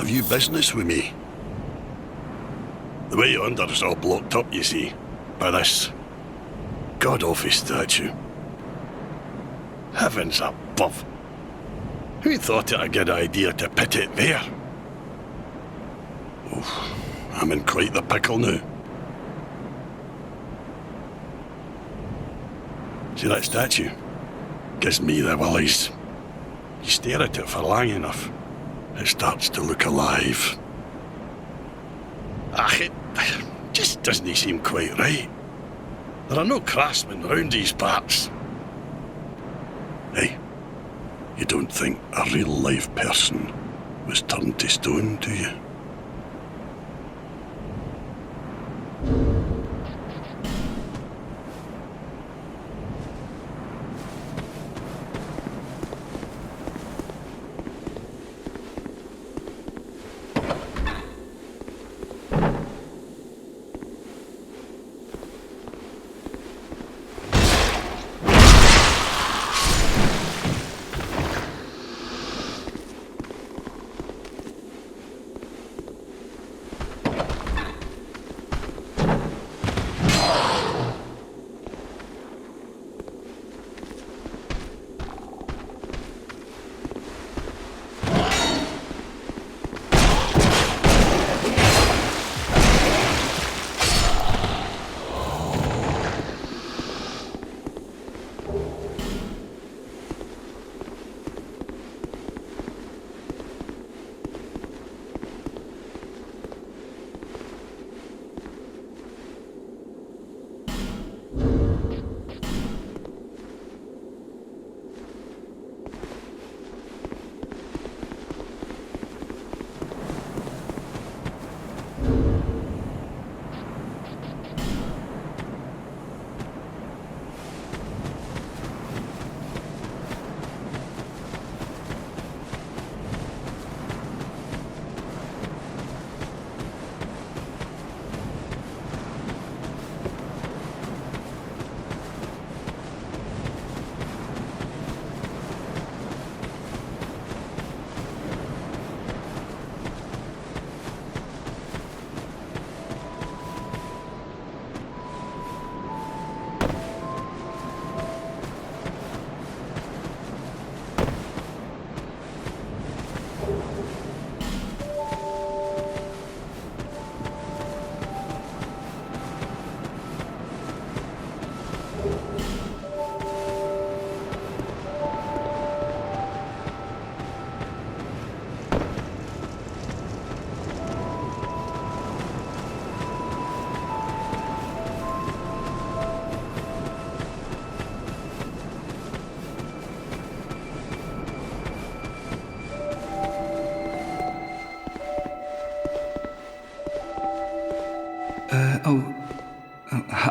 have you business with me? The way under's all blocked up, you see, by this god-awful statue. Heavens above! Who thought it a good idea to put it there? Oh, I'm in quite the pickle now. See that statue? Gives me the willies. You stare at it for long enough, it starts to look alive. It just doesn't seem quite right. There are no craftsmen round these parts. Hey, you don't think a real live person was turned to stone, do you?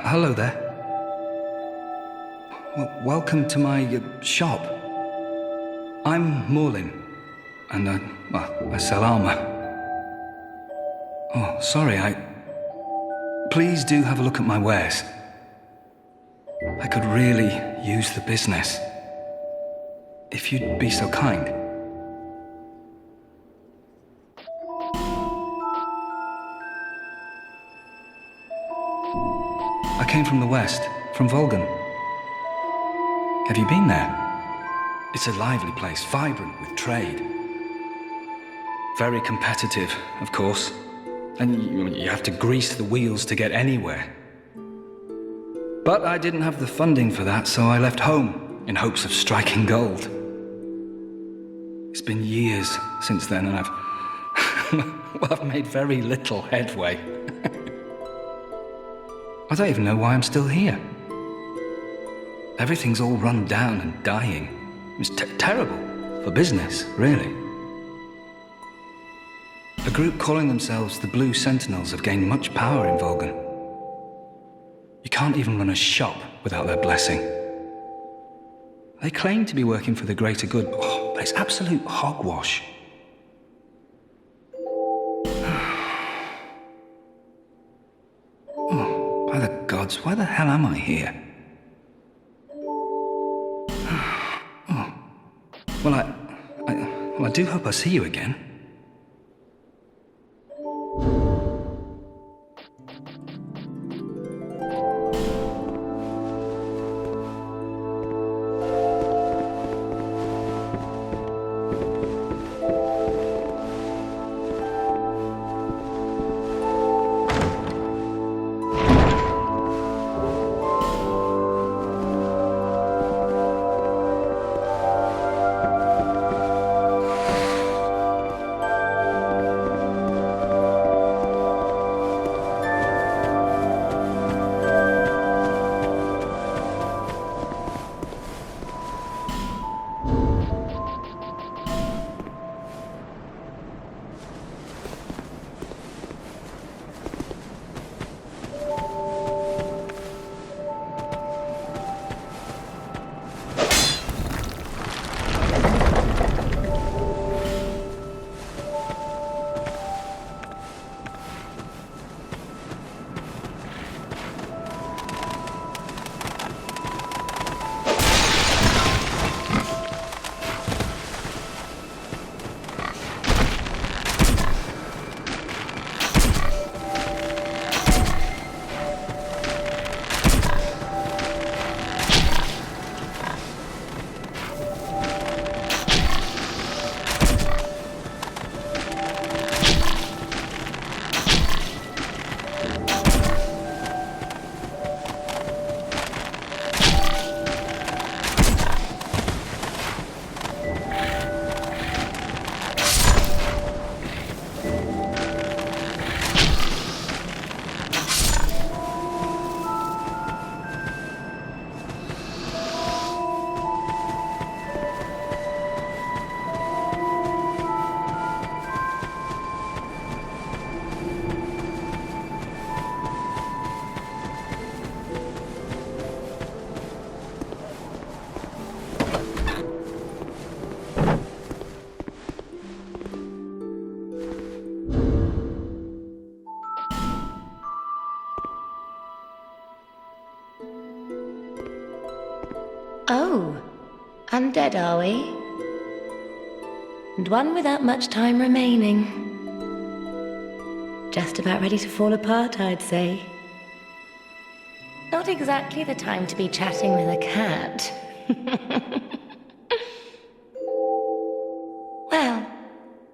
Hello there. Welcome to my shop. I'm Morlin, and I sell armor. Oh, sorry, Please do have a look at my wares. I could really use the business. If you'd be so kind. I came from the west, from Volgan. Have you been there? It's a lively place, vibrant with trade. Very competitive, of course. And you have to grease the wheels to get anywhere. But I didn't have the funding for that, so I left home in hopes of striking gold. It's been years since then, and I've made very little headway. I don't even know why I'm still here. Everything's all run down and dying. It's terrible for business, really. A group calling themselves the Blue Sentinels have gained much power in Volgan. You can't even run a shop without their blessing. They claim to be working for the greater good, but it's absolute hogwash. Oh, by the gods, why the hell am I here? Oh. Well, I do hope I see you again. Oh, undead are we? And one without much time remaining. Just about ready to fall apart, I'd say. Not exactly the time to be chatting with a cat. Well,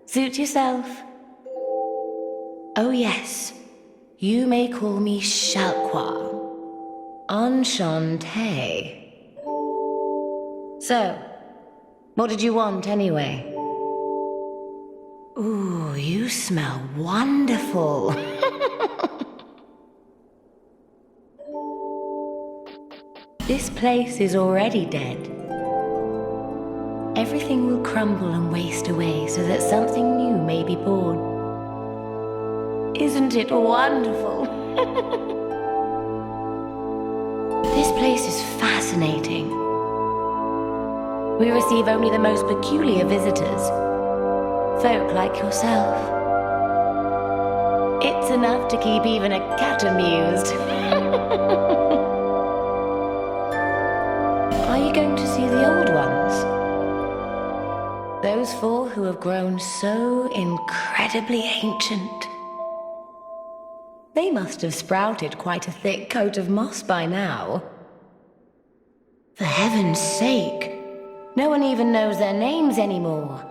suit yourself. Oh yes, you may call me Shalqua. Enchanté. So, what did you want anyway? Ooh, you smell wonderful. This place is already dead. Everything will crumble and waste away so that something new may be born. Isn't it wonderful? This place is fascinating. We receive only the most peculiar visitors. Folk like yourself. It's enough to keep even a cat amused. Are you going to see the old ones? Those four who have grown so incredibly ancient. They must have sprouted quite a thick coat of moss by now. For heaven's sake, no one even knows their names anymore.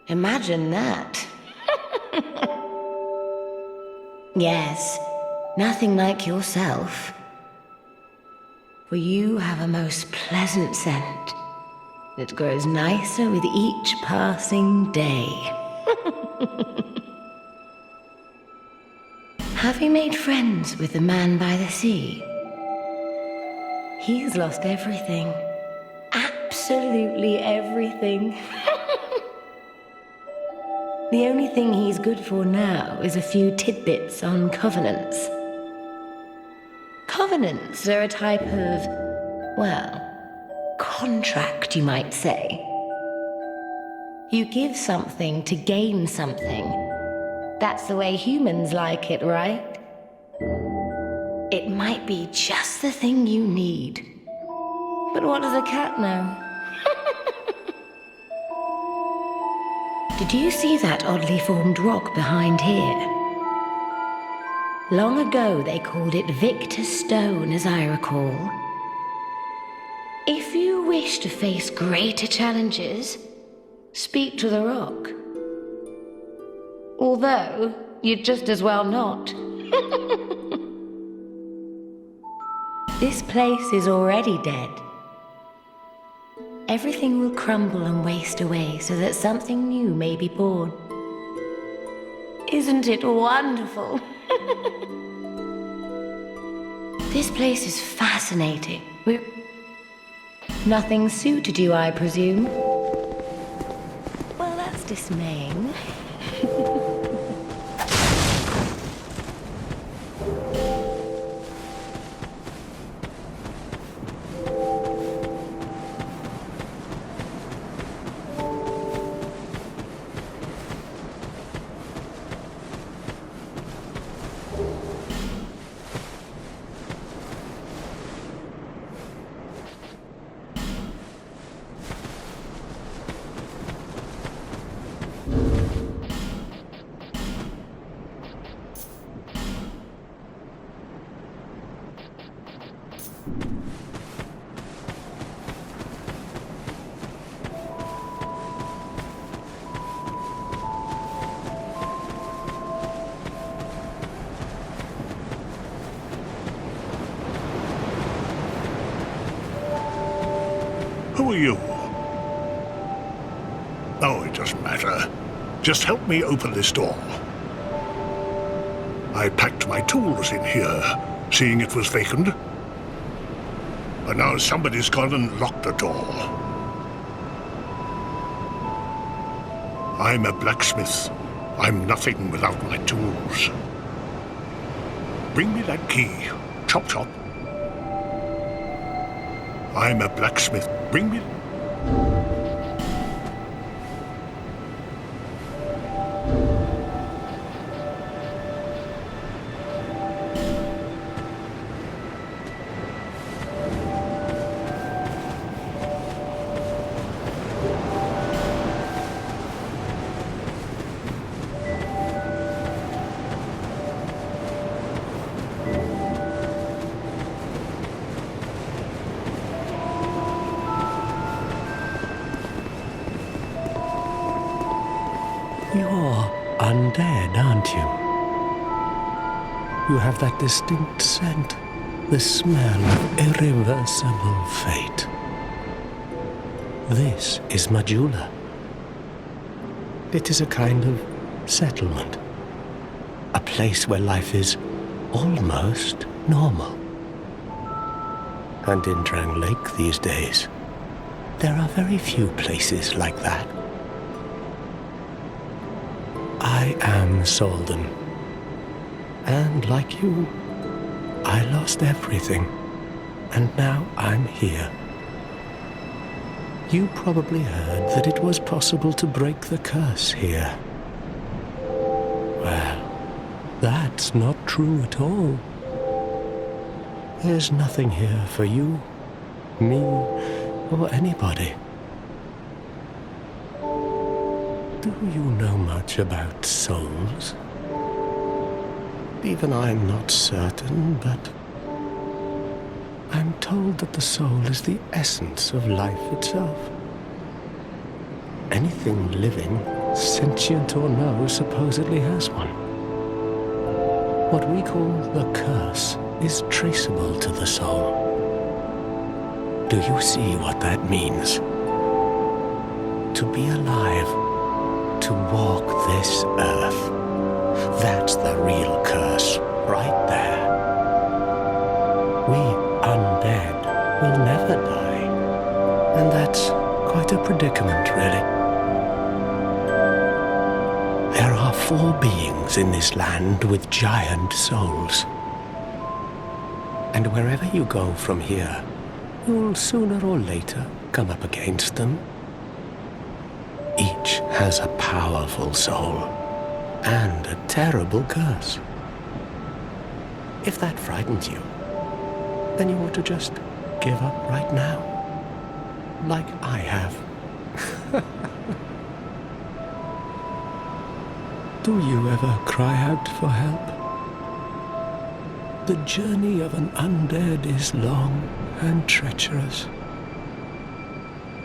Imagine that. Yes, nothing like yourself. For you have a most pleasant scent. It grows nicer with each passing day. Have you made friends with the man by the sea? He's lost everything. Absolutely everything. The only thing he's good for now is a few tidbits on covenants. Covenants are a type of, well, contract, you might say. You give something to gain something. That's the way humans like it, right? It might be just the thing you need. But what does a cat know? Did you see that oddly formed rock behind here? Long ago they called it Victor's Stone, as I recall. If you wish to face greater challenges, speak to the rock. Although, you'd just as well not. This place is already dead. Everything will crumble and waste away so that something new may be born. Isn't it wonderful? This place is fascinating. Nothing suited you, I presume? Well, that's dismaying. Who are you? Oh, it doesn't matter. Just help me open this door. I packed my tools in here, seeing it was vacant. But now somebody's gone and locked the door. I'm a blacksmith. I'm nothing without my tools. Bring me that key. Chop, chop. I'm a blacksmith. Bring me... You're undead, aren't you? You have that distinct scent, the smell of irreversible fate. This is Majula. It is a kind of settlement, a place where life is almost normal. And in Drang Lake these days, there are very few places like that. I am Solden, and like you, I lost everything, and now I'm here. You probably heard that it was possible to break the curse here. Well, that's not true at all. There's nothing here for you, me, or anybody. Do you know much about souls? Even I'm not certain, but I'm told that the soul is the essence of life itself. Anything living, sentient or no, supposedly has one. What we call the curse is traceable to the soul. Do you see what that means? To be alive, to walk this earth. That's the real curse, right there. We undead will never die, and that's quite a predicament, really. There are 4 beings in this land with giant souls. And wherever you go from here, you'll sooner or later come up against them. Each has a powerful soul and a terrible curse. If that frightens you, then you ought to just give up right now, like I have. Do you ever cry out for help? The journey of an undead is long and treacherous.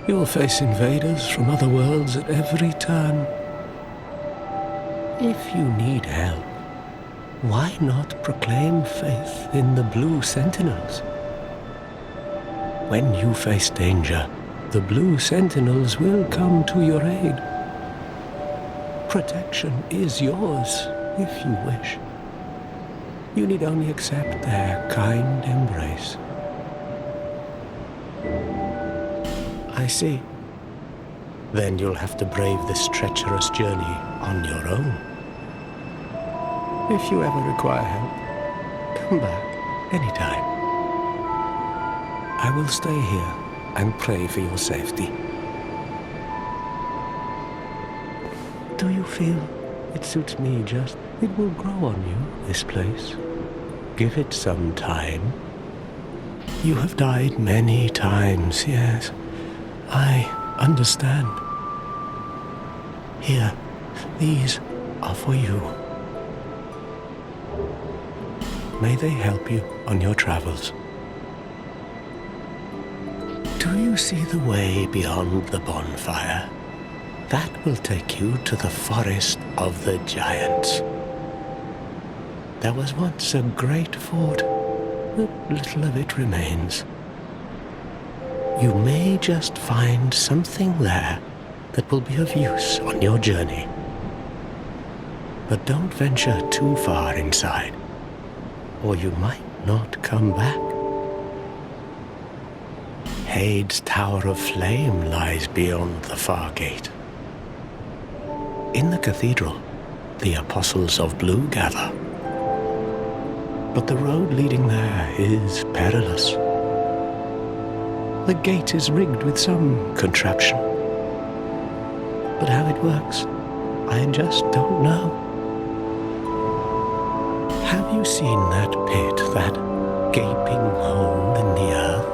You'll face invaders from other worlds at every turn. If you need help, why not proclaim faith in the Blue Sentinels? When you face danger, the Blue Sentinels will come to your aid. Protection is yours, if you wish. You need only accept their kind embrace. I see. Then you'll have to brave this treacherous journey on your own. If you ever require help, come back anytime. I will stay here and pray for your safety. Do you feel it suits me just? It will grow on you, this place. Give it some time. You have died many times, yes. I understand. Here, these are for you. May they help you on your travels. Do you see the way beyond the bonfire? That will take you to the forest of the giants. There was once a great fort, but little of it remains. You may just find something there that will be of use on your journey. But don't venture too far inside, or you might not come back. Hade's Tower of Flame lies beyond the far gate. In the cathedral, the Apostles of Blue gather. But the road leading there is perilous. The gate is rigged with some contraption. But how it works, I just don't know. Have you seen that pit, that gaping hole in the earth?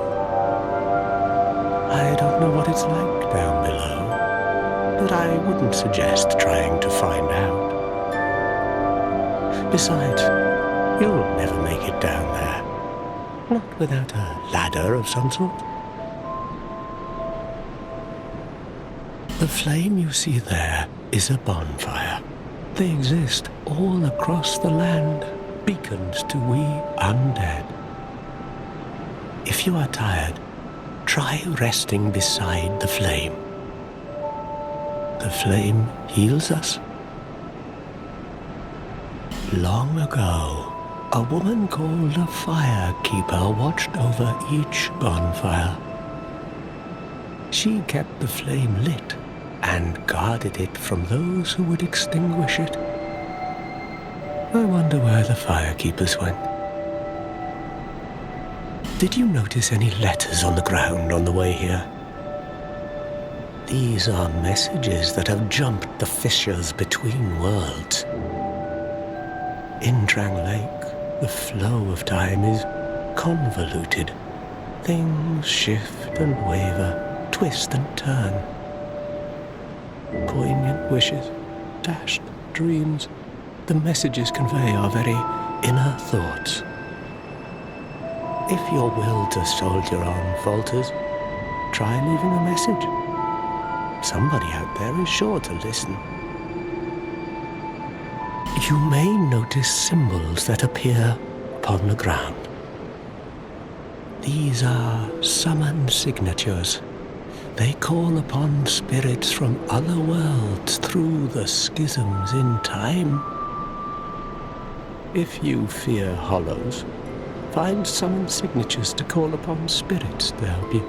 I don't know what it's like down below, but I wouldn't suggest trying to find out. Besides, you'll never make it down there. Not without a ladder of some sort. The flame you see there is a bonfire. They exist all across the land, beacons to we undead. If you are tired, try resting beside the flame. The flame heals us. Long ago, a woman called a firekeeper watched over each bonfire. She kept the flame lit and guarded it from those who would extinguish it. I wonder where the firekeepers went. Did you notice any letters on the ground on the way here? These are messages that have jumped the fissures between worlds. In Drang Lake, the flow of time is convoluted. Things shift and waver, twist and turn. Poignant wishes, dashed dreams, the messages convey our very inner thoughts. If your will to soldier on falters, try leaving a message. Somebody out there is sure to listen. You may notice symbols that appear upon the ground. These are summoned signatures. They call upon spirits from other worlds through the schisms in time. If you fear hollows, find summoned signatures to call upon spirits to help you.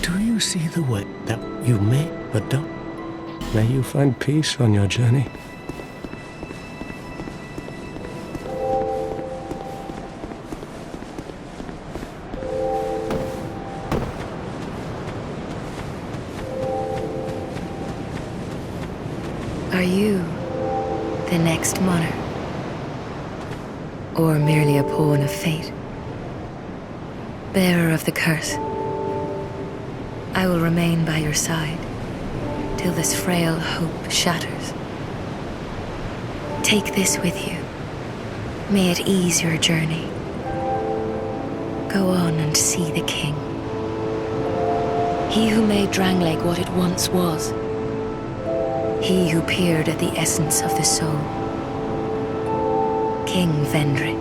Do you see the way that you may but don't? May you find peace on your journey. Are you the next monarch? Or merely a pawn of fate? Bearer of the curse, I will remain by your side till this frail hope shatters. Take this with you. May it ease your journey. Go on and see the king. He who made Drang Lake what it once was. He who peered at the essence of the soul. King Vendrick.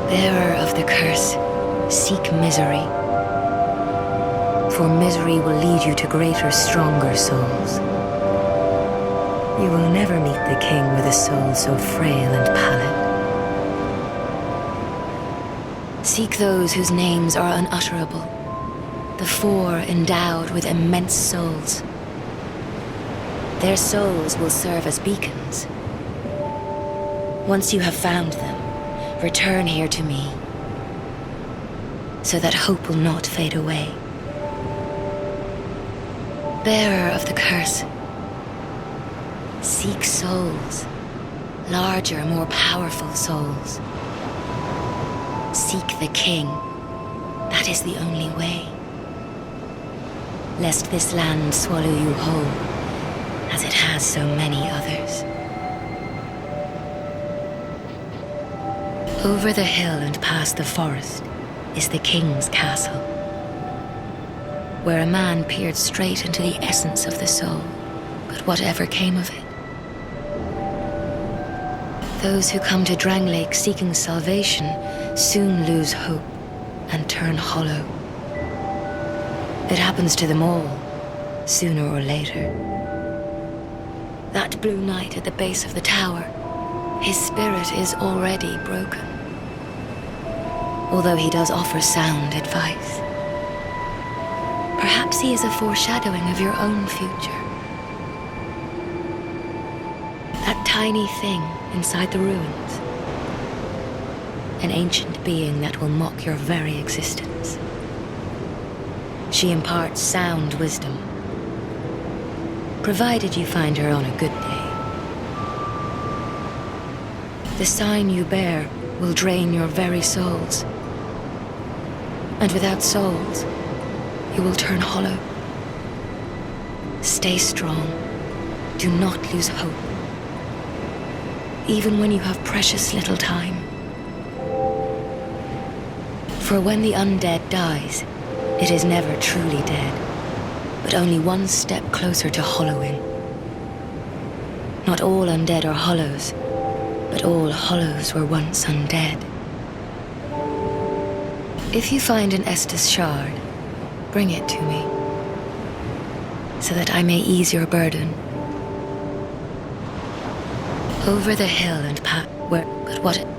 Bearer of the curse, seek misery. For misery will lead you to greater, stronger souls. You will never meet the king with a soul so frail and pallid. Seek those whose names are unutterable, the four endowed with immense souls. Their souls will serve as beacons. Once you have found them, return here to me, so that hope will not fade away. Bearer of the curse, seek souls, larger, more powerful souls. Seek the king. That is the only way. Lest this land swallow you whole, as it has so many others. Over the hill and past the forest is the king's castle, where a man peered straight into the essence of the soul, but whatever came of it. Those who come to Drang Lake seeking salvation soon lose hope and turn hollow. It happens to them all, sooner or later. That blue knight at the base of the tower, his spirit is already broken. Although he does offer sound advice. Perhaps he is a foreshadowing of your own future. That tiny thing inside the ruins. An ancient being that will mock your very existence. She imparts sound wisdom, provided you find her on a good day. The sign you bear will drain your very souls. And without souls, you will turn hollow. Stay strong. Do not lose hope. Even when you have precious little time. For when the undead dies, it is never truly dead, but only one step closer to hollowing. Not all undead are hollows, but all hollows were once undead. If you find an Estus shard, bring it to me, so that I may ease your burden. Over the hill and path where, but what